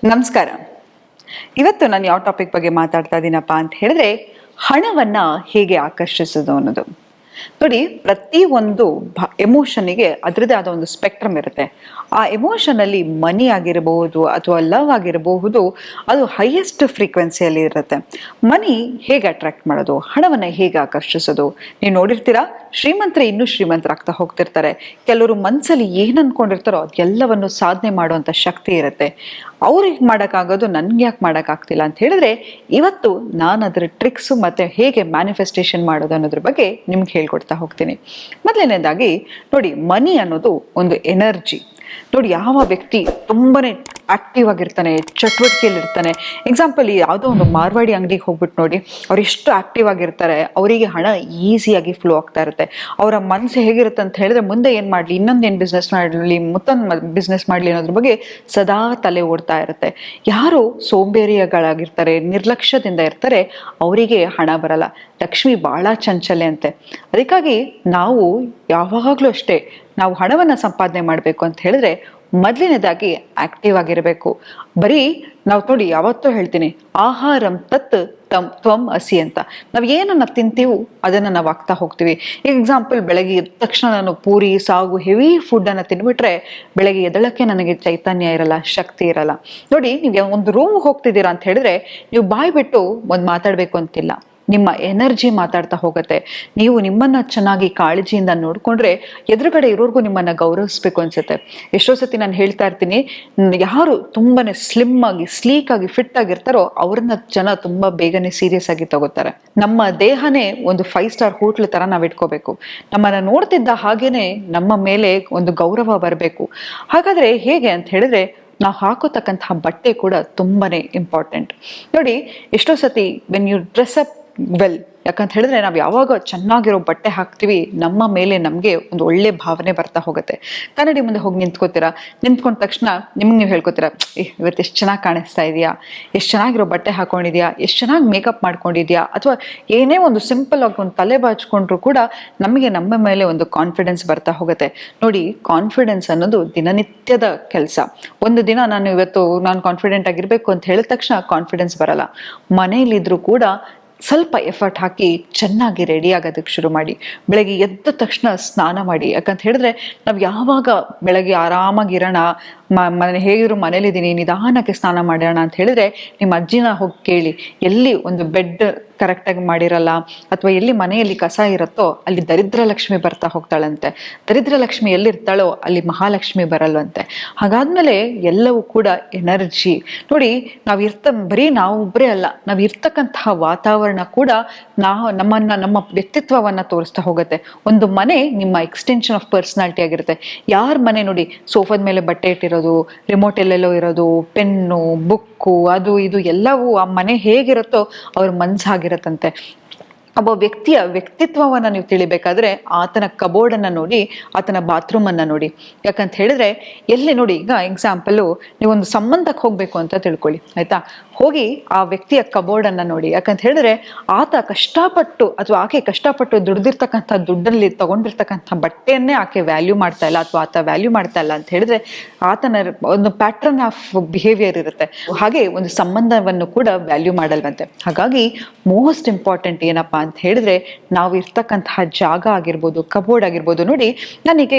ನಮಸ್ಕಾರ. ಇವತ್ತು ನಾನು ಯಾವ ಟಾಪಿಕ್ ಬಗ್ಗೆ ಮಾತಾಡ್ತಾ ಇದ್ದೀನಪ್ಪ ಅಂತ ಹೇಳಿದ್ರೆ ಹಣವನ್ನ ಹೇಗೆ ಆಕರ್ಷಿಸೋದು ಅನ್ನೋದು. ನೋಡಿ, ಪ್ರತಿ ಒಂದು ಎಮೋಷನ್ನಿಗೆ ಅದರದೇ ಆದ ಒಂದು ಸ್ಪೆಕ್ಟ್ರಮ್ ಇರುತ್ತೆ. ಆ ಎಮೋಷನ್ ಅಲ್ಲಿ ಮನಿ ಆಗಿರಬಹುದು ಅಥವಾ ಲವ್ ಆಗಿರಬಹುದು, ಅದು ಹೈಯೆಸ್ಟ್ ಫ್ರೀಕ್ವೆನ್ಸಿಯಲ್ಲಿ ಇರುತ್ತೆ. ಮನಿ ಹೇಗೆ ಅಟ್ರಾಕ್ಟ್ ಮಾಡೋದು, ಹಣವನ್ನ ಹೇಗೆ ಆಕರ್ಷಿಸೋದು? ನೀವು ನೋಡಿರ್ತೀರಾ, ಶ್ರೀಮಂತರೇ ಇನ್ನೂ ಶ್ರೀಮಂತರಾಗ್ತಾ ಹೋಗ್ತಿರ್ತಾರೆ. ಕೆಲವರು ಮನಸ್ಸಲ್ಲಿ ಏನು ಅನ್ಕೊಂಡಿರ್ತಾರೋ ಅದೆಲ್ಲವನ್ನು ಸಾಧನೆ ಮಾಡುವಂತ ಶಕ್ತಿ ಇರುತ್ತೆ. ಅವ್ರಿಗೆ ಮಾಡೋಕ್ಕಾಗೋದು ನನ್ಗೆ ಯಾಕೆ ಮಾಡೋಕ್ಕಾಗ್ತಿಲ್ಲ ಅಂತ ಹೇಳಿದ್ರೆ, ಇವತ್ತು ನಾನು ಅದರ ಟ್ರಿಕ್ಸು ಮತ್ತು ಹೇಗೆ ಮ್ಯಾನಿಫೆಸ್ಟೇಷನ್ ಮಾಡೋದು ಅನ್ನೋದ್ರ ಬಗ್ಗೆ ನಿಮ್ಗೆ ಹೇಳ್ಕೊಡ್ತಾ ಹೋಗ್ತೀನಿ. ಮೊದಲನೇದಾಗಿ ನೋಡಿ, ಮನಿ ಅನ್ನೋದು ಒಂದು ಎನರ್ಜಿ. ನೋಡಿ, ಯಾವ ವ್ಯಕ್ತಿ ತುಂಬಾನೇ ಆಕ್ಟಿವ್ ಆಗಿರ್ತಾನೆ, ಚಟುವಟಿಕೆಯಲ್ಲಿರ್ತಾನೆ. ಎಕ್ಸಾಂಪಲ್, ಯಾವುದೋ ಒಂದು ಮಾರ್ವಾಡಿ ಅಂಗಡಿಗೆ ಹೋಗ್ಬಿಟ್ಟು ನೋಡಿ, ಅವ್ರು ಎಷ್ಟು ಆಕ್ಟಿವ್ ಆಗಿರ್ತಾರೆ, ಅವರಿಗೆ ಹಣ ಈಸಿಯಾಗಿ ಫ್ಲೋ ಆಗ್ತಾ ಇರುತ್ತೆ. ಅವರ ಮನಸ್ಸು ಹೇಗಿರುತ್ತೆ ಅಂತ ಹೇಳಿದ್ರೆ, ಮುಂದೆ ಏನು ಮಾಡಲಿ, ಇನ್ನೊಂದೇನು ಬಿಸ್ನೆಸ್ ಮಾಡಲಿ, ಮತ್ತೊಂದು ಬಿಸ್ನೆಸ್ ಮಾಡಲಿ ಅನ್ನೋದ್ರ ಬಗ್ಗೆ ಸದಾ ತಲೆ ಓಡ್ತಾ ಇರುತ್ತೆ. ಯಾರು ಸೋಂಬೇರಿಗಳಾಗಿರ್ತಾರೆ, ನಿರ್ಲಕ್ಷ್ಯದಿಂದ ಇರ್ತಾರೆ, ಅವರಿಗೆ ಹಣ ಬರಲ್ಲ. ಲಕ್ಷ್ಮಿ ಬಹಳ ಚಂಚಲೆ ಅಂತೆ. ಅದಕ್ಕಾಗಿ ನಾವು ಯಾವಾಗಲೂ ಅಷ್ಟೇ, ನಾವು ಹಣವನ್ನು ಸಂಪಾದನೆ ಮಾಡಬೇಕು ಅಂತ ಹೇಳಿದ್ರೆ ಮೊದಲನೇದಾಗಿ ಆಕ್ಟಿವ್ ಆಗಿರಬೇಕು. ಬರೀ ನಾವು ನೋಡಿ, ಯಾವತ್ತೂ ಹೇಳ್ತೀನಿ, ಆಹಾರಂ ತತ್ ತ್ವಂ ಅಸಿ ಅಂತ. ನಾವು ಏನನ್ನ ತಿಂತೀವೋ ಅದನ್ನು ನಾವು ಆಗ್ತಾ ಹೋಗ್ತೀವಿ. ಎಕ್ಸಾಂಪಲ್, ಬೆಳಗ್ಗೆ ಎದ್ದ ತಕ್ಷಣ ನಾನು ಪೂರಿ ಸಾಗು ಹೆವಿ ಫುಡ್ಡನ್ನು ತಿನ್ಬಿಟ್ರೆ ಬೆಳಗ್ಗೆ ಎದ್ದಳಕ್ಕೆ ನನಗೆ ಚೈತನ್ಯ ಇರಲ್ಲ, ಶಕ್ತಿ ಇರಲ್ಲ. ನೋಡಿ, ನೀವು ಒಂದು ರೂಮ್ ಹೋಗ್ತಿದ್ದೀರಾ ಅಂತ ಹೇಳಿದ್ರೆ ನೀವು ಬಾಯ್ ಬಿಟ್ಟು ಒಂದು ಮಾತಾಡಬೇಕು ಅಂತಿಲ್ಲ, ನಿಮ್ಮ ಎನರ್ಜಿ ಮಾತಾಡ್ತಾ ಹೋಗುತ್ತೆ. ನೀವು ನಿಮ್ಮನ್ನ ಚೆನ್ನಾಗಿ ಕಾಳಜಿಯಿಂದ ನೋಡ್ಕೊಂಡ್ರೆ ಎದುರುಗಡೆ ಇರೋರ್ಗೂ ನಿಮ್ಮನ್ನ ಗೌರವಿಸ್ಬೇಕು ಅನ್ಸುತ್ತೆ. ಎಷ್ಟೋ ಸತಿ ನಾನು ಹೇಳ್ತಾ ಇರ್ತೀನಿ, ಯಾರು ತುಂಬಾನೇ ಸ್ಲಿಮ್ ಆಗಿ ಸ್ಲೀಕ್ ಆಗಿ ಫಿಟ್ ಆಗಿರ್ತಾರೋ ಅವ್ರನ್ನ ಜನ ತುಂಬಾ ಬೇಗನೆ ಸೀರಿಯಸ್ ಆಗಿ ತಗೋತಾರೆ. ನಮ್ಮ ದೇಹನೇ ಒಂದು 5 ಸ್ಟಾರ್ ಹೋಟ್ಲ್ ತರ ನಾವ್ ಇಟ್ಕೋಬೇಕು. ನಮ್ಮನ್ನ ನೋಡ್ತಿದ್ದ ಹಾಗೇನೆ ನಮ್ಮ ಮೇಲೆ ಒಂದು ಗೌರವ ಬರಬೇಕು. ಹಾಗಾದ್ರೆ ಹೇಗೆ ಅಂತ ಹೇಳಿದ್ರೆ, ನಾವು ಹಾಕೋತಕ್ಕಂತಹ ಬಟ್ಟೆ ಕೂಡ ತುಂಬಾನೇ ಇಂಪಾರ್ಟೆಂಟ್. ನೋಡಿ, ಎಷ್ಟೋ ಸತಿ when you dress up well, ಯಾಕಂತ ಹೇಳಿದ್ರೆ ನಾವು ಯಾವಾಗ ಚೆನ್ನಾಗಿರೋ ಬಟ್ಟೆ ಹಾಕ್ತೀವಿ, ನಮ್ಮ ಮೇಲೆ ನಮಗೆ ಒಂದು ಒಳ್ಳೆ ಭಾವನೆ ಬರ್ತಾ ಹೋಗುತ್ತೆ. ಕನ್ನಡಿ ಮುಂದೆ ಹೋಗಿ ನಿಂತ್ಕೋತೀರಾ, ನಿಂತ್ಕೊಂಡ ತಕ್ಷಣ ನಿಮ್ಗೆ ನೀವು ಹೇಳ್ಕೊತೀರಾ, ಇವತ್ತು ಎಷ್ಟು ಚೆನ್ನಾಗಿ ಕಾಣಿಸ್ತಾ ಇದೆಯಾ, ಎಷ್ಟು ಚೆನ್ನಾಗಿರೋ ಬಟ್ಟೆ ಹಾಕೊಂಡಿದ್ಯಾ, ಎಷ್ಟು ಚೆನ್ನಾಗಿ ಮೇಕಪ್ ಮಾಡ್ಕೊಂಡಿದ್ಯಾ, ಅಥವಾ ಏನೇ ಒಂದು ಸಿಂಪಲ್ ಆಗಿ ಒಂದು ತಲೆ ಬಾಚ್ಕೊಂಡ್ರು ಕೂಡ ನಮಗೆ ನಮ್ಮ ಮೇಲೆ ಒಂದು ಕಾನ್ಫಿಡೆನ್ಸ್ ಬರ್ತಾ ಹೋಗುತ್ತೆ. ನೋಡಿ, ಕಾನ್ಫಿಡೆನ್ಸ್ ಅನ್ನೋದು ದಿನನಿತ್ಯದ ಕೆಲಸ. ಒಂದು ದಿನ ನಾನು ಕಾನ್ಫಿಡೆಂಟ್ ಆಗಿರ್ಬೇಕು ಅಂತ ಹೇಳಿದ ತಕ್ಷಣ ಕಾನ್ಫಿಡೆನ್ಸ್ ಬರಲ್ಲ. ಮನೇಲಿದ್ರು ಕೂಡ ಸ್ವಲ್ಪ ಎಫರ್ಟ್ ಹಾಕಿ ಚೆನ್ನಾಗಿ ರೆಡಿ ಆಗೋದಕ್ಕೆ ಶುರು ಮಾಡಿ. ಬೆಳಗ್ಗೆ ಎದ್ದ ತಕ್ಷಣ ಸ್ನಾನ ಮಾಡಿ. ಯಾಕಂತ ಹೇಳಿದ್ರೆ ನಾವು ಯಾವಾಗ ಬೆಳಗ್ಗೆ ಆರಾಮಾಗಿರೋಣ, ಮನೆ ಹೇಗಿದ್ರು ಮನೇಲಿದ್ದೀನಿ, ನಿಧಾನಕ್ಕೆ ಸ್ನಾನ ಮಾಡೋಣ ಅಂತ ಹೇಳಿದ್ರೆ, ನಿಮ್ಮ ಅಜ್ಜಿನ ಹೋಗಿ ಕೇಳಿ, ಎಲ್ಲಿ ಒಂದು ಬೆಡ್ ಕರೆಕ್ಟಾಗಿ ಮಾಡಿರಲ್ಲ ಅಥವಾ ಎಲ್ಲಿ ಮನೆಯಲ್ಲಿ ಕಸ ಇರುತ್ತೋ ಅಲ್ಲಿ ದರಿದ್ರ ಲಕ್ಷ್ಮಿ ಬರ್ತಾ ಹೋಗ್ತಾಳಂತೆ. ದರಿದ್ರ ಲಕ್ಷ್ಮಿ ಎಲ್ಲಿರ್ತಾಳೋ ಅಲ್ಲಿ ಮಹಾಲಕ್ಷ್ಮಿ ಬರಲ್ವಂತೆ. ಹಾಗಾದ್ಮೇಲೆ ಎಲ್ಲವೂ ಕೂಡ ಎನರ್ಜಿ. ನೋಡಿ, ಬರೀ ನಾವು ಒಬ್ಬರೇ ಅಲ್ಲ, ನಾವು ಇರ್ತಕ್ಕಂತಹ ವಾತಾವರಣ ಕೂಡ ನಮ್ಮ ವ್ಯಕ್ತಿತ್ವವನ್ನ ತೋರಿಸ್ತಾ ಹೋಗುತ್ತೆ. ಒಂದು ಮನೆ ನಿಮ್ಮ ಎಕ್ಸ್ಟೆನ್ಷನ್ ಆಫ್ ಪರ್ಸನಾಲಿಟಿ ಆಗಿರುತ್ತೆ. ಯಾರ ಮನೆ ನೋಡಿ, ಸೋಫಾದ ಮೇಲೆ ಬಟ್ಟೆ ಇಟ್ಟಿರೋದು, ರಿಮೋಟ್ ಎಲ್ಲೆಲ್ಲೋ ಇರೋದು, ಪೆನ್ನು, ಬುಕ್ಕು, ಅದು ಇದು ಎಲ್ಲವೂ ಆ ಮನೆ ಹೇಗಿರುತ್ತೋ ಅವ್ರ ಮನ್ಸಾಗಿರತ್ತಂತೆ. ಒಬ್ಬ ವ್ಯಕ್ತಿಯ ವ್ಯಕ್ತಿತ್ವವನ್ನ ನೀವು ತಿಳಿಬೇಕಾದ್ರೆ ಆತನ ಕಬೋರ್ಡ್ ಅನ್ನ ನೋಡಿ, ಆತನ ಬಾತ್ರೂಮ್ ಅನ್ನ ನೋಡಿ. ಯಾಕಂತ ಹೇಳಿದ್ರೆ ಎಲ್ಲಿ ನೋಡಿ, ಈಗ ಎಕ್ಸಾಂಪಲ್, ನೀವೊಂದು ಸಂಬಂಧಕ್ಕೆ ಹೋಗ್ಬೇಕು ಅಂತ ತಿಳ್ಕೊಳ್ಳಿ, ಆಯ್ತಾ? ಹೋಗಿ ಆ ವ್ಯಕ್ತಿಯ ಕಬೋರ್ಡ್ ಅನ್ನ ನೋಡಿ. ಯಾಕಂತ ಹೇಳಿದ್ರೆ ಆತ ಕಷ್ಟಪಟ್ಟು ಅಥವಾ ಆಕೆ ಕಷ್ಟಪಟ್ಟು ದುಡ್ದಿರ್ತಕ್ಕಂಥ ದುಡ್ಡಲ್ಲಿ ತಗೊಂಡಿರ್ತಕ್ಕಂಥ ಬಟ್ಟೆಯನ್ನೇ ಆಕೆ ವ್ಯಾಲ್ಯೂ ಮಾಡ್ತಾ ಇಲ್ಲ ಅಥವಾ ಆತ ವ್ಯಾಲ್ಯೂ ಮಾಡ್ತಾ ಇಲ್ಲ ಅಂತ ಹೇಳಿದ್ರೆ ಆತನ ಒಂದು ಪ್ಯಾಟ್ರನ್ ಆಫ್ ಬಿಹೇವಿಯರ್ ಇರುತ್ತೆ. ಹಾಗೆ ಒಂದು ಸಂಬಂಧವನ್ನು ಕೂಡ ವ್ಯಾಲ್ಯೂ ಮಾಡಲ್ವಂತೆ. ಹಾಗಾಗಿ ಮೋಸ್ಟ್ ಇಂಪಾರ್ಟೆಂಟ್ ಏನಪ್ಪಾ ಅಂತ ಹೇಳಿದ್ರೆ, ನಾವು ಇರ್ತಕ್ಕಂತಹ ಜಾಗ ಆಗಿರ್ಬೋದು, ಕಬೋರ್ಡ್ ಆಗಿರ್ಬೋದು. ನೋಡಿ,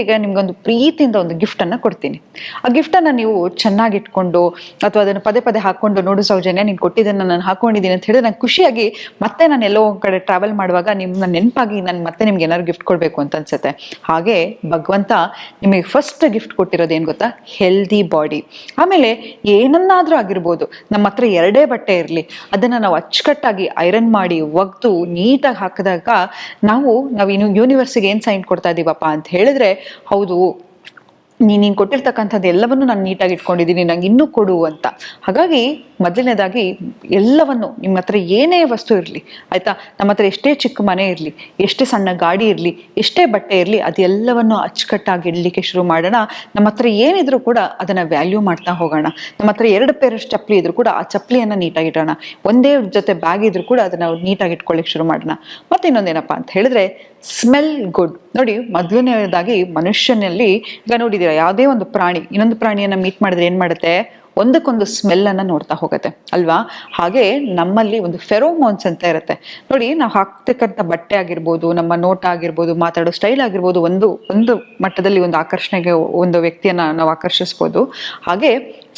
ಈಗ ನಿಮ್ಗೊಂದು ಪ್ರೀತಿಯಿಂದ ಒಂದು ಗಿಫ್ಟ್ ಅನ್ನ ಕೊಡ್ತೀನಿ. ಆ ಗಿಫ್ಟ್ ಅನ್ನ ನೀವು ಚೆನ್ನಾಗಿ ಇಟ್ಕೊಂಡು ಅಥವಾ ಅದನ್ನು ಪದೇ ಪದೇ ಹಾಕೊಂಡು, ನೋಡು ಸೌಜನ್ಯ, ನೀನು ಕೊಟ್ಟಿದ್ದನ್ನ ನಾನು ಹಾಕೊಂಡಿದ್ದೀನಿ ಅಂತ ಹೇಳಿದ್ರೆ ನಂಗೆ ಖುಷಿಯಾಗಿ ಮತ್ತೆ ನಾನು ಎಲ್ಲೋ ಒಂದ್ ಕಡೆ ಟ್ರಾವೆಲ್ ಮಾಡುವಾಗ ನಿಮ್ನ ನೆನಪಾಗಿ ನಾನು ಮತ್ತೆ ನಿಮ್ಗೆ ಏನಾದ್ರು ಗಿಫ್ಟ್ ಕೊಡ್ಬೇಕು ಅಂತ ಅನ್ಸುತ್ತೆ. ಹಾಗೆ ಭಗವಂತ ನಿಮಗೆ ಫಸ್ಟ್ ಗಿಫ್ಟ್ ಕೊಟ್ಟಿರೋದು ಏನ್ ಗೊತ್ತಾ? Healthy body. ಆಮೇಲೆ ಏನನ್ನಾದ್ರೂ ಆಗಿರ್ಬೋದು, ನಮ್ಮ ಹತ್ರ 2 ಬಟ್ಟೆ ಇರಲಿ, ಅದನ್ನ ನಾವು ಅಚ್ಚುಕಟ್ಟಾಗಿ ಐರನ್ ಮಾಡಿ ಒಗ್ದು ನೀಟಾಗಿ ಹಾಕಿದಾಗ ನಾವು ಇನ್ನು ಯೂನಿವರ್ಸಿಗೆ ಏನ್ ಸೈನ್ ಕೊಡ್ತಾ ಇದೀವಪ್ಪ ಅಂತ ಹೇಳಿದ್ರೆ, ಹೌದು, ನೀನು ಕೊಟ್ಟಿರ್ತಕ್ಕಂಥದ್ದು ಎಲ್ಲವನ್ನು ನಾನು ನೀಟಾಗಿ ಇಟ್ಕೊಂಡಿದ್ದೀನಿ, ನಂಗೆ ಇನ್ನೂ ಕೊಡು ಅಂತ. ಹಾಗಾಗಿ ಮೊದಲನೇದಾಗಿ ಎಲ್ಲವನ್ನು, ನಿಮ್ಮ ಹತ್ರ ಏನೇ ವಸ್ತು ಇರಲಿ, ಆಯ್ತಾ, ನಮ್ಮ ಹತ್ರ ಎಷ್ಟೇ ಚಿಕ್ಕ ಮನೆ ಇರಲಿ, ಎಷ್ಟೇ ಸಣ್ಣ ಗಾಡಿ ಇರಲಿ, ಎಷ್ಟೇ ಬಟ್ಟೆ ಇರಲಿ, ಅದೆಲ್ಲವನ್ನು ಅಚ್ಚುಕಟ್ಟಾಗಿ ಇಡಲಿಕ್ಕೆ ಶುರು ಮಾಡೋಣ. ನಮ್ಮ ಹತ್ರ ಏನಿದ್ರು ಕೂಡ ಅದನ್ನ ವ್ಯಾಲ್ಯೂ ಮಾಡ್ತಾ ಹೋಗೋಣ. ನಮ್ಮ ಹತ್ರ 2 ಪೇರ್ ಚಪ್ಪಲಿ ಇದ್ರು ಕೂಡ ಆ ಚಪ್ಪಲಿಯನ್ನ ನೀಟಾಗಿ ಇಡೋಣ. ಒಂದೇ ಜೊತೆ ಬ್ಯಾಗ್ ಇದ್ರು ಕೂಡ ಅದನ್ನ ನೀಟಾಗಿ ಇಟ್ಕೊಳ್ಳಿಕ್ಕೆ ಶುರು ಮಾಡೋಣ. ಮತ್ತೆ ಇನ್ನೊಂದೇನಪ್ಪ ಅಂತ ಹೇಳಿದ್ರೆ, ಸ್ಮೆಲ್ ಗುಡ್. ನೋಡಿ, ಮೊದಲನೇದಾಗಿ ಮನುಷ್ಯನಲ್ಲಿ ಈಗ ನೋಡಿದೀರಾ, ಯಾವುದೇ ಒಂದು ಪ್ರಾಣಿ ಇನ್ನೊಂದು ಪ್ರಾಣಿಯನ್ನ ಮೀಟ್ ಮಾಡಿದ್ರೆ ಏನ್ ಮಾಡುತ್ತೆ? ಒಂದಕ್ಕೊಂದು ಸ್ಮೆಲ್ ಅನ್ನ ನೋಡ್ತಾ ಹೋಗುತ್ತೆ ಅಲ್ವಾ. ಹಾಗೆ ನಮ್ಮಲ್ಲಿ ಒಂದು ಫೆರೋಮೋನ್ಸ್ ಅಂತ ಇರುತ್ತೆ ನೋಡಿ. ನಾವು ಹಾಕ್ತಕ್ಕಂಥ ಬಟ್ಟೆ ಆಗಿರ್ಬೋದು, ನಮ್ಮ ನೋಟ ಆಗಿರ್ಬೋದು, ಮಾತಾಡೋ ಸ್ಟೈಲ್ ಆಗಿರ್ಬೋದು, ಒಂದು ಒಂದು ಮಟ್ಟದಲ್ಲಿ ಒಂದು ಆಕರ್ಷಣೆಗೆ ಒಂದು ವ್ಯಕ್ತಿಯನ್ನ ನಾವು ಆಕರ್ಷಿಸ್ಬೋದು. ಹಾಗೆ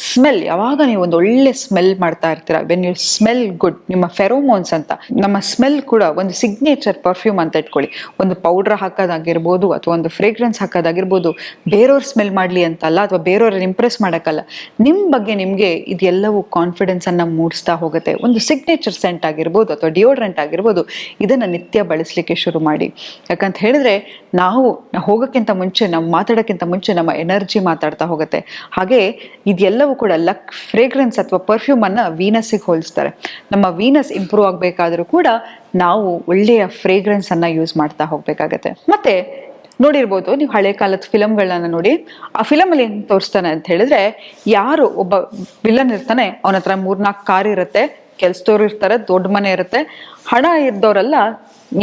ಸ್ಮೆಲ್, ಯಾವಾಗ ನೀವು ಒಂದು ಒಳ್ಳೆ ಸ್ಮೆಲ್ ಮಾಡ್ತಾ ಇರ್ತೀರಾ, ವೆನ್ ಯು ಸ್ಮೆಲ್ ಗುಡ್, ನಿಮ್ಮ ಫೆರೋಮೋನ್ಸ್ ಅಂತ, ನಮ್ಮ ಸ್ಮೆಲ್ ಕೂಡ ಒಂದು ಸಿಗ್ನೇಚರ್ ಪರ್ಫ್ಯೂಮ್ ಅಂತ ಇಟ್ಕೊಳ್ಳಿ. ಒಂದು ಪೌಡ್ರ್ ಹಾಕೋದಾಗಿರ್ಬೋದು ಅಥವಾ ಒಂದು ಫ್ರೇಗ್ರೆನ್ಸ್ ಹಾಕೋದಾಗಿರ್ಬೋದು, ಬೇರೆಯವ್ರು ಸ್ಮೆಲ್ ಮಾಡಲಿ ಅಂತಲ್ಲ ಅಥವಾ ಬೇರೆಯವ್ರನ್ನ ಇಂಪ್ರೆಸ್ ಮಾಡೋಕ್ಕಲ್ಲ, ನಿಮ್ಮ ಬಗ್ಗೆ ನಿಮಗೆ ಇದೆಲ್ಲವೂ ಕಾನ್ಫಿಡೆನ್ಸ್ ಅನ್ನ ಮೂಡಿಸ್ತಾ ಹೋಗುತ್ತೆ. ಒಂದು ಸಿಗ್ನೇಚರ್ ಸೆಂಟ್ ಆಗಿರ್ಬೋದು ಅಥವಾ ಡಿಯೋಡ್ರೆಂಟ್ ಆಗಿರ್ಬೋದು, ಇದನ್ನು ನಿತ್ಯ ಬಳಸಲಿಕ್ಕೆ ಶುರು ಮಾಡಿ. ಯಾಕಂತ ಹೇಳಿದ್ರೆ ನಾವು ಹೋಗೋಕ್ಕಿಂತ ಮುಂಚೆ, ನಾವು ಮಾತಾಡೋಕ್ಕಿಂತ ಮುಂಚೆ ನಮ್ಮ ಎನರ್ಜಿ ಮಾತಾಡ್ತಾ ಹೋಗುತ್ತೆ. ಹಾಗೆ ಇದೆಲ್ಲವೂ ಕೂಡ ಫ್ರೇಗ್ರೆನ್ಸ್ ಅಥವಾ ಪರ್ಫ್ಯೂಮ್ ಅನ್ನ ವೀನಸ್ಸಿಗೆ ಹೋಲಿಸ್ತಾರೆ. ನಮ್ಮ ವೀನಸ್ ಇಂಪ್ರೂವ್ ಆಗಬೇಕಾದ್ರೂ ಕೂಡ ನಾವು ಒಳ್ಳೆಯ ಫ್ರೇಗ್ರೆನ್ಸ್ ಅನ್ನ ಯೂಸ್ ಮಾಡ್ತಾ ಹೋಗ್ಬೇಕಾಗತ್ತೆ. ಮತ್ತೆ ನೋಡಿರ್ಬೋದು ನೀವು ಹಳೆ ಕಾಲದ ಫಿಲಮ್ಗಳನ್ನ ನೋಡಿ, ಆ ಫಿಲಮಲ್ಲಿ ಏನು ತೋರಿಸ್ತಾನೆ ಅಂತ ಹೇಳಿದ್ರೆ, ಯಾರು ಒಬ್ಬ ವಿಲನ್ ಇರ್ತಾನೆ, ಅವನ ಹತ್ರ 3-4 ಕಾರ್ ಇರುತ್ತೆ, ಕೆಲ್ಸದವ್ರು ಇರ್ತಾರೆ, ದೊಡ್ಡ ಮನೆ ಇರುತ್ತೆ, ಹಣ ಇದ್ದವರೆಲ್ಲ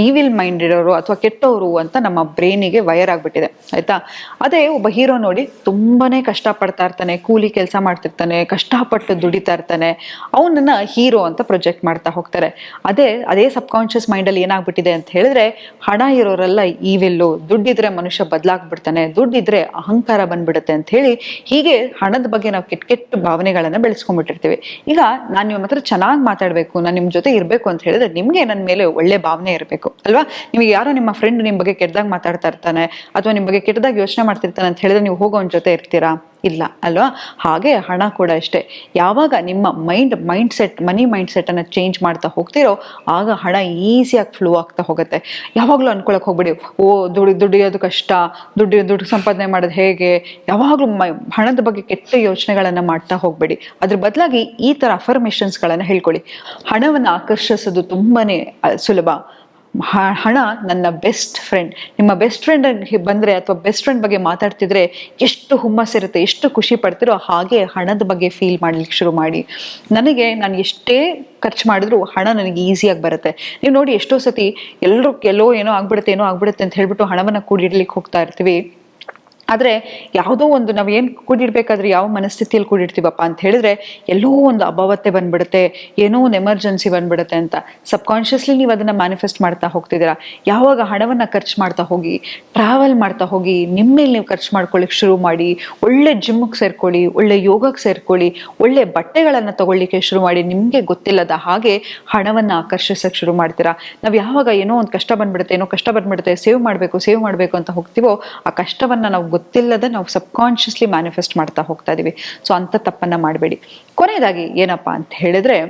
ಈವಿಲ್ ಮೈಂಡ್ ಇರೋರು ಅಥವಾ ಕೆಟ್ಟವರು ಅಂತ ನಮ್ಮ ಬ್ರೈನಿಗೆ ವೈರ್ ಆಗ್ಬಿಟ್ಟಿದೆ ಆಯ್ತಾ. ಅದೇ ಒಬ್ಬ ಹೀರೋ ನೋಡಿ ತುಂಬಾನೇ ಕಷ್ಟಪಡ್ತಾ ಇರ್ತಾನೆ, ಕೂಲಿ ಕೆಲಸ ಮಾಡ್ತಿರ್ತಾನೆ, ಕಷ್ಟಪಟ್ಟು ದುಡಿತಾ ಇರ್ತಾನೆ, ಅವನನ್ನ ಹೀರೋ ಅಂತ ಪ್ರೊಜೆಕ್ಟ್ ಮಾಡ್ತಾ ಹೋಗ್ತಾರೆ. ಅದೇ ಸಬ್ಕಾನ್ಶಿಯಸ್ ಮೈಂಡಲ್ಲಿ ಏನಾಗ್ಬಿಟ್ಟಿದೆ ಅಂತ ಹೇಳಿದ್ರೆ, ಹಣ ಇರೋರೆಲ್ಲ ಈವಿಲ್ಲು, ದುಡ್ಡಿದ್ರೆ ಮನುಷ್ಯ ಬದಲಾಗ್ಬಿಡ್ತಾನೆ, ದುಡ್ಡಿದ್ರೆ ಅಹಂಕಾರ ಬಂದ್ಬಿಡುತ್ತೆ ಅಂತ ಹೇಳಿ, ಹೀಗೆ ಹಣದ ಬಗ್ಗೆ ನಾವು ಕೆಟ್ಟ ಕೆಟ್ಟ ಭಾವನೆಗಳನ್ನ ಬೆಳೆಸ್ಕೊಂಡ್ಬಿಟ್ಟಿರ್ತೀವಿ. ಈಗ ನಾನು ನಿಮ್ಮ ಹತ್ರ ಚೆನ್ನಾಗಿ ಮಾತಾಡ್ಬೇಕು, ನಾನು ನಿಮ್ ಜೊತೆ ಇರ್ಬೇಕು ಅಂತ ಹೇಳಿದ್ರೆ ನಿಮ್ಗೆ ನನ್ನ ಮೇಲೆ ಒಳ್ಳೆ ಭಾವನೆ ಇರಬೇಕು ಅಲ್ವಾ. ನಿಮಗೆ ಯಾರೋ ನಿಮ್ಮ ಫ್ರೆಂಡ್ ನಿಮ್ ಬಗ್ಗೆ ಕೆಟ್ಟದಾಗ ಮಾತಾಡ್ತಾ ಇರ್ತಾನೆ ಅಥವಾ ನಿಮ್ ಬಗ್ಗೆ ಕೆಟ್ಟದಾಗ ಯೋಚನೆ ಮಾಡ್ತಿರ್ತಾನೆ ಅಂತ ಹೇಳಿದ್ರೆ ನೀವು ಹೋಗೋನ್ ಜೊತೆ ಇರ್ತೀರಾ? ಇಲ್ಲ ಅಲ್ವಾ. ಹಾಗೆ ಹಣ ಕೂಡ ಅಷ್ಟೇ, ಯಾವಾಗ ನಿಮ್ಮ ಮೈಂಡ್ ಸೆಟ್, ಮನಿ ಮೈಂಡ್ ಸೆಟ್ ಅನ್ನ ಚೇಂಜ್ ಮಾಡ್ತಾ ಹೋಗ್ತಿರೋ, ಆಗ ಹಣ ಈಸಿಯಾಗಿ ಫ್ಲೋ ಆಗ್ತಾ ಹೋಗುತ್ತೆ. ಯಾವಾಗ್ಲೂ ಅನ್ಕೊಳಕ್ ಹೋಗ್ಬೇಡಿ, ಓ ದುಡಿಯೋದು ಕಷ್ಟ, ದುಡ್ಡು ಸಂಪಾದನೆ ಮಾಡೋದು ಹೇಗೆ, ಯಾವಾಗ್ಲೂ ಹಣದ ಬಗ್ಗೆ ಕೆಟ್ಟ ಯೋಚನೆಗಳನ್ನ ಮಾಡ್ತಾ ಹೋಗ್ಬೇಡಿ. ಅದ್ರ ಬದಲಾಗಿ ಈ ತರ ಅಫರ್ಮೇಷನ್ಸ್ಗಳನ್ನ ಹೇಳ್ಕೊಳ್ಳಿ. ಹಣವನ್ನ ಆಕರ್ಷಿಸೋದು ತುಂಬಾನೇ ಸುಲಭ. ಹಣ ನನ್ನ ಬೆಸ್ಟ್ ಫ್ರೆಂಡ್. ನಿಮ್ಮ ಬೆಸ್ಟ್ ಫ್ರೆಂಡ್ ಬಂದ್ರೆ ಅಥವಾ ಬೆಸ್ಟ್ ಫ್ರೆಂಡ್ ಬಗ್ಗೆ ಮಾತಾಡ್ತಿದ್ರೆ ಎಷ್ಟು ಹುಮ್ಮಸ್ಸಿರುತ್ತೆ, ಎಷ್ಟು ಖುಷಿ ಪಡ್ತಿರೋ, ಹಾಗೆ ಹಣದ ಬಗ್ಗೆ ಫೀಲ್ ಮಾಡ್ಲಿಕ್ಕೆ ಶುರು ಮಾಡಿ. ನಾನು ಎಷ್ಟೇ ಖರ್ಚು ಮಾಡಿದ್ರು ಹಣ ನನಗೆ ಈಸಿಯಾಗಿ ಬರುತ್ತೆ. ನೀವು ನೋಡಿ, ಎಷ್ಟೋ ಸತಿ ಎಲ್ಲೋ ಏನೋ ಆಗ್ಬಿಡುತ್ತೆ ಅಂತ ಹೇಳ್ಬಿಟ್ಟು ಹಣವನ್ನ ಕೂಡಿಡ್ಲಿಕ್ಕೆ ಹೋಗ್ತಾ ಇರ್ತೀವಿ. ಆದ್ರೆ ಯಾವುದೋ ಒಂದು ನಾವು ಏನ್ ಕೂಡಿಡ್ಬೇಕಾದ್ರೆ ಯಾವ ಮನಸ್ಥಿತಿಯಲ್ಲಿ ಕೂಡಿಡ್ತೀವಪ್ಪ ಅಂತ ಹೇಳಿದ್ರೆ, ಎಲ್ಲೋ ಒಂದು ಅಭಾವತೆ ಬಂದ್ಬಿಡುತ್ತೆ, ಏನೋ ಒಂದು ಎಮರ್ಜೆನ್ಸಿ ಬಂದ್ಬಿಡುತ್ತೆ ಅಂತ ಸಬ್ಕಾನ್ಶಿಯಸ್ಲಿ ನೀವು ಅದನ್ನ ಮ್ಯಾನಿಫೆಸ್ಟ್ ಮಾಡ್ತಾ ಹೋಗ್ತಿದ್ದೀರಾ. ಯಾವಾಗ ಹಣವನ್ನ ಖರ್ಚು ಮಾಡ್ತಾ ಹೋಗಿ, ಟ್ರಾವೆಲ್ ಮಾಡ್ತಾ ಹೋಗಿ, ನಿಮ್ಮ ಮೇಲೆ ನೀವು ಖರ್ಚು ಮಾಡ್ಕೊಳ್ಳಿಕ್ಕೆ ಶುರು ಮಾಡಿ, ಒಳ್ಳೆ ಜಿಮ್ಗೆ ಸೇರ್ಕೊಳ್ಳಿ, ಒಳ್ಳೆ ಯೋಗಕ್ಕೆ ಸೇರ್ಕೊಳ್ಳಿ, ಒಳ್ಳೆ ಬಟ್ಟೆಗಳನ್ನ ತಗೊಳ್ಳಿಕ್ಕೆ ಶುರು ಮಾಡಿ, ನಿಮ್ಗೆ ಗೊತ್ತಿಲ್ಲದ ಹಾಗೆ ಹಣವನ್ನ ಆಕರ್ಷಿಸಕ್ಕೆ ಶುರು ಮಾಡ್ತೀರಾ. ನಾವು ಯಾವಾಗ ಏನೋ ಒಂದು ಕಷ್ಟ ಬಂದ್ಬಿಡುತ್ತೆ, ಸೇವ್ ಮಾಡ್ಬೇಕು ಅಂತ ಹೋಗ್ತೀವೋ, ಆ ಕಷ್ಟವನ್ನ ನಾವು ಗೊತ್ತಿಲ್ಲದೆ ನಾವು ಸಬ್ಕಾನ್ಶಿಯಸ್ಲಿ ಮ್ಯಾನಿಫೆಸ್ಟ್ ಮಾಡ್ತಾ ಹೋಗ್ತಾ ಇದೀವಿ. ಸೊ ಅಂತ ತಪ್ಪನ್ನ ಮಾಡಬೇಡಿ. ಕೊನೆಯದಾಗಿ ಏನಪ್ಪಾ ಅಂತ ಹೇಳಿದ್ರೆ,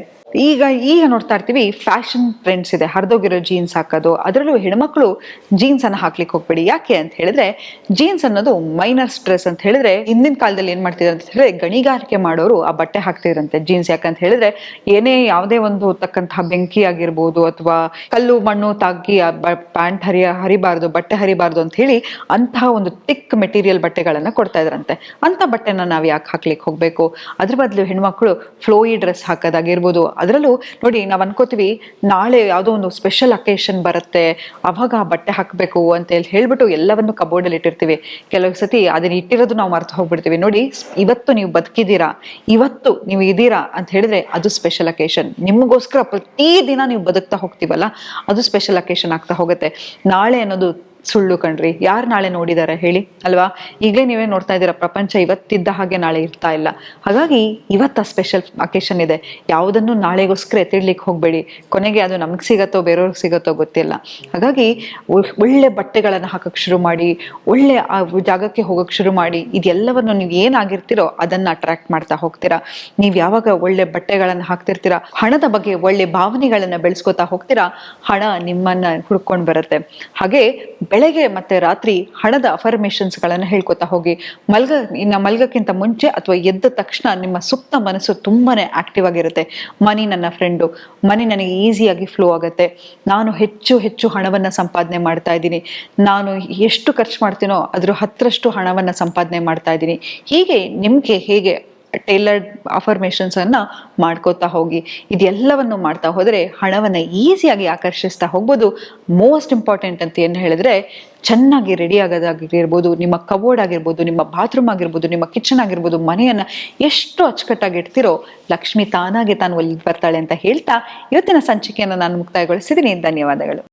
ಈಗ ನೋಡ್ತಾ ಇರ್ತೀವಿ, ಫ್ಯಾಷನ್ ಟ್ರೆಂಡ್ಸ್ ಇದೆ, ಹರಿದೋಗಿರೋ ಜೀನ್ಸ್ ಹಾಕೋದು. ಅದರಲ್ಲೂ ಹೆಣ್ಮಕ್ಳು ಜೀನ್ಸ್ ಅನ್ನ ಹಾಕ್ಲಿಕ್ಕೆ ಹೋಗ್ಬೇಡಿ. ಯಾಕೆ ಅಂತ ಹೇಳಿದ್ರೆ, ಜೀನ್ಸ್ ಅನ್ನೋದು ಮೈನರ್ ಸ್ಟ್ರೆಸ್ ಅಂತ ಹೇಳಿದ್ರೆ, ಹಿಂದಿನ ಕಾಲದಲ್ಲಿ ಏನ್ ಮಾಡ್ತಿದ್ರು ಅಂತ ಹೇಳಿದ್ರೆ, ಗಣಿಗಾರಿಕೆ ಮಾಡೋರು ಆ ಬಟ್ಟೆ ಹಾಕ್ತಿದ್ರಂತೆ ಜೀನ್ಸ್. ಯಾಕಂತ ಹೇಳಿದ್ರೆ, ಯಾವುದೇ ಒಂದು ತಕ್ಕಂತಹ ಬೆಂಕಿ ಆಗಿರ್ಬೋದು ಅಥವಾ ಕಲ್ಲು ಮಣ್ಣು ತಾಗಿ ಪ್ಯಾಂಟ್ ಹರಿಬಾರ್ದು, ಬಟ್ಟೆ ಹರಿಬಾರ್ದು ಅಂತ ಹೇಳಿ ಅಂತಹ ಒಂದು ಥಿಕ್ ಮೆಟೀರಿಯಲ್ ಬಟ್ಟೆಗಳನ್ನ ಕೊಡ್ತಾ ಇದ್ರಂತೆ. ಅಂತ ಬಟ್ಟೆನ ನಾವ್ ಯಾಕೆ ಹಾಕ್ಲಿಕ್ಕೆ ಹೋಗ್ಬೇಕು? ಅದ್ರ ಬದಲು ಹೆಣ್ಮಕ್ಳು ಫ್ಲೋಯಿ ಡ್ರೆಸ್ ಹಾಕೋದಾಗಿರ್ಬೋದು. ಅದರಲ್ಲೂ ನೋಡಿ, ನಾವ್ ಅನ್ಕೋತೀವಿ ನಾಳೆ ಯಾವುದೋ ಒಂದು ಸ್ಪೆಷಲ್ ಅಕೇಶನ್ ಬರುತ್ತೆ, ಅವಾಗ ಆ ಬಟ್ಟೆ ಹಾಕ್ಬೇಕು ಅಂತ ಹೇಳ್ಬಿಟ್ಟು ಎಲ್ಲವನ್ನು ಕಬೋರ್ಡಲ್ಲಿ ಇಟ್ಟಿರ್ತೀವಿ. ಕೆಲವು ಸತಿ ಅದನ್ನ ಇಟ್ಟಿರೋದು ನಾವು ಮರ್ತು ಹೋಗ್ಬಿಡ್ತೀವಿ. ನೋಡಿ, ಇವತ್ತು ನೀವು ಬದುಕಿದ್ದೀರಾ, ಇವತ್ತು ನೀವು ಇದ್ದೀರಾ ಅಂತ ಹೇಳಿದ್ರೆ ಅದು ಸ್ಪೆಷಲ್ ಅಕೇಶನ್. ನಿಮಗೋಸ್ಕರ ಪ್ರತಿ ದಿನ ನೀವು ಬದುಕ್ತಾ ಹೋಗ್ತೀವಲ್ಲ, ಅದು ಸ್ಪೆಷಲ್ ಅಕೇಶನ್ ಆಗ್ತಾ ಹೋಗುತ್ತೆ. ನಾಳೆ ಅನ್ನೋದು ಸುಳ್ಳು ಕಣ್ರಿ. ಯಾರು ನಾಳೆ ನೋಡಿದ್ದಾರೆ ಹೇಳಿ ಅಲ್ವಾ? ಈಗಲೇ ನೀವೇ ನೋಡ್ತಾ ಇದ್ದೀರಾ, ಪ್ರಪಂಚ ಇವತ್ತಿದ್ದ ಹಾಗೆ ನಾಳೆ ಇರ್ತಾ ಇಲ್ಲ. ಹಾಗಾಗಿ ಇವತ್ತ ಸ್ಪೆಷಲ್ ಅಕೇಶನ್ ಇದೆ, ಯಾವುದನ್ನು ನಾಳೆಗೋಸ್ಕರ ಎತ್ತಿಡ್ಲಿಕ್ಕೆ ಹೋಗ್ಬೇಡಿ. ಕೊನೆಗೆ ಅದು ನಮ್ಗೆ ಸಿಗತ್ತೋ ಬೇರೆಯವ್ರಿಗೆ ಸಿಗತ್ತೋ ಗೊತ್ತಿಲ್ಲ. ಹಾಗಾಗಿ ಒಳ್ಳೆ ಬಟ್ಟೆಗಳನ್ನ ಹಾಕಕ್ ಶುರು ಮಾಡಿ, ಒಳ್ಳೆ ಆ ಜಾಗಕ್ಕೆ ಹೋಗಕ್ ಶುರು ಮಾಡಿ. ಇದೆಲ್ಲವನ್ನು ನೀವು ಏನಾಗಿರ್ತೀರೋ ಅದನ್ನ ಅಟ್ರಾಕ್ಟ್ ಮಾಡ್ತಾ ಹೋಗ್ತೀರಾ. ನೀವು ಯಾವಾಗ ಒಳ್ಳೆ ಬಟ್ಟೆಗಳನ್ನ ಹಾಕ್ತಿರ್ತೀರಾ, ಹಣದ ಬಗ್ಗೆ ಒಳ್ಳೆ ಭಾವನೆಗಳನ್ನ ಬೆಳೆಸ್ಕೊತಾ ಹೋಗ್ತೀರಾ, ಹಣ ನಿಮ್ಮನ್ನ ಹುಡ್ಕೊಂಡ್ ಬರುತ್ತೆ. ಹಾಗೆ ಬೆಳಗ್ಗೆ ಮತ್ತೆ ರಾತ್ರಿ ಹಣದ ಅಫರ್ಮೇಷನ್ಸ್ ಗಳನ್ನ ಹೇಳ್ಕೊತಾ ಹೋಗಿ. ಮಲ್ಗಕ್ಕಿಂತ ಮುಂಚೆ ಅಥವಾ ಎದ್ದ ತಕ್ಷಣ ನಿಮ್ಮ ಸುಪ್ತ ಮನಸ್ಸು ತುಂಬಾನೇ ಆಕ್ಟಿವ್ ಆಗಿರುತ್ತೆ. ಮನಿ ನನ್ನ ಫ್ರೆಂಡು, ಮನಿ ನನಗೆ ಈಸಿಯಾಗಿ ಫ್ಲೋ ಆಗುತ್ತೆ, ನಾನು ಹೆಚ್ಚು ಹೆಚ್ಚು ಹಣವನ್ನ ಸಂಪಾದನೆ ಮಾಡ್ತಾ ಇದ್ದೀನಿ, ನಾನು ಎಷ್ಟು ಖರ್ಚು ಮಾಡ್ತೀನೋ ಅದ್ರ 10ರಷ್ಟು ಹಣವನ್ನ ಸಂಪಾದನೆ ಮಾಡ್ತಾ ಇದ್ದೀನಿ. ಹೀಗೆ ನಿಮ್ಗೆ ಹೇಗೆ ಟೈಲರ್ಡ್ ಅಫರ್ಮೇಷನ್ಸ್ ಅನ್ನ ಮಾಡ್ಕೋತಾ ಹೋಗಿ. ಇದೆಲ್ಲವನ್ನು ಮಾಡ್ತಾ ಹೋದ್ರೆ ಹಣವನ್ನ ಈಸಿಯಾಗಿ ಆಕರ್ಷಿಸ್ತಾ ಹೋಗ್ಬೋದು. ಮೋಸ್ಟ್ ಇಂಪಾರ್ಟೆಂಟ್ ಅಂತ ಏನು ಹೇಳಿದ್ರೆ, ಚೆನ್ನಾಗಿ ರೆಡಿ ಆಗೋದಾಗಿರ್ಬೋದು, ನಿಮ್ಮ ಕಬೋರ್ಡ್ ಆಗಿರ್ಬೋದು, ನಿಮ್ಮ ಬಾತ್ರೂಮ್ ಆಗಿರ್ಬೋದು, ನಿಮ್ಮ ಕಿಚನ್ ಆಗಿರ್ಬೋದು, ಮನೆಯನ್ನ ಎಷ್ಟು ಅಚ್ಚುಕಟ್ಟಾಗಿ ಇಡ್ತಿರೋ ಲಕ್ಷ್ಮಿ ತಾನಾಗೆ ತಾನು ಒಲ್ಲಿ ಬರ್ತಾಳೆ ಅಂತ ಹೇಳ್ತಾ ಇವತ್ತಿನ ಸಂಚಿಕೆಯನ್ನು ನಾನು ಮುಕ್ತಾಯಗೊಳಿಸಿದ್ದೀನಿ. ಧನ್ಯವಾದಗಳು.